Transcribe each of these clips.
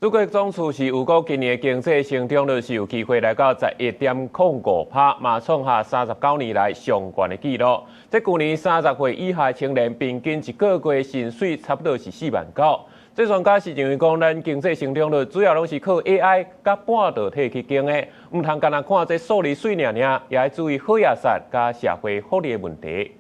中國總處是預估今年的經濟成長率是有機會來到11.05%，嘛創下39年來上懸的紀錄。在去年30歲以下青年平均一個月薪水差不多是49000。這專家是認為講，咱經濟成長率主要攏是靠 AI 甲半導體去經的，唔通干那看這數字水爾，也要注意好野殺甲社會福利的問題。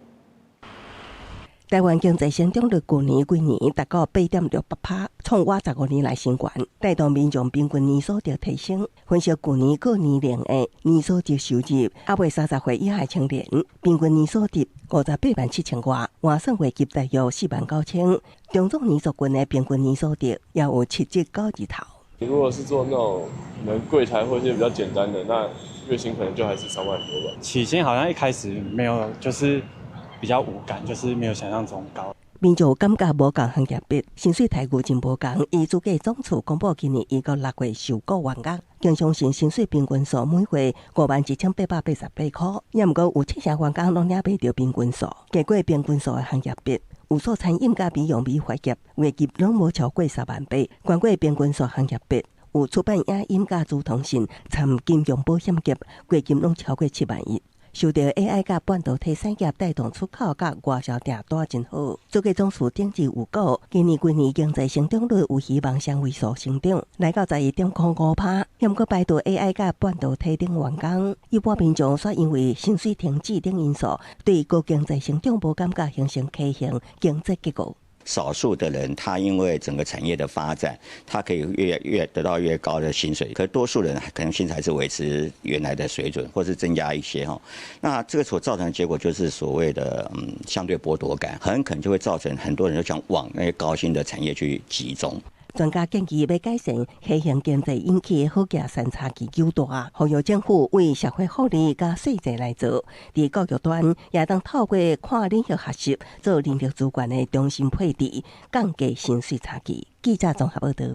台灣經濟成長率去年達到8.68%，創我15年來新高，帶動民眾平均年所得提升。分析去年各年齡的年所得收入，阿未30歲以下青年平均年所得587000外，換算匯集大約49000。中總年族群的平均年所得也有7隻高字頭。如果是做那種可能櫃檯或一些比較簡單的，那月薪可能就還是3萬多吧。起薪好像一開始沒有，就是比較無感，就是沒有想象中高。民眾感覺無同行業別，薪水待遇真無同。依主計總處公布今年1到6月受雇員工，經常性薪水平均數每月51888塊，也毋過有7成員工攏領袂到平均數。結果平均數的行業別，有數餐飲甲美容美髮業月入攏無超過38000，關過平均數行業別，有出版影音甲資通訊、參金融保險業月入攏超過70000。受到 AI 甲半導體產業帶動出口甲外銷訂單真好。主計總處頂次預估，今年經濟成長率有希望雙位數成長，來到11.05%。也毋過排除 AI 甲半導體等員工，一般民眾卻因為薪水停滯等因素，對高經濟成長無感覺，形成畸形經濟結構。少數的人，他因為整個產業的發展，他可以越得到越高的薪水，可是多數人可能薪水還是維持原來的水準，或是增加一些哈。那這個所造成的結果就是所謂的相對剝奪感，很可能就會造成很多人就想往那些高薪的產業去集中。專家建議要改善畸形經濟引起的好價善差期較大，呼籲政府為社會福利加稅制來做。在教育端也當透過跨領域學習做人力資源的中心配置，降低薪水差距。記者綜合報道。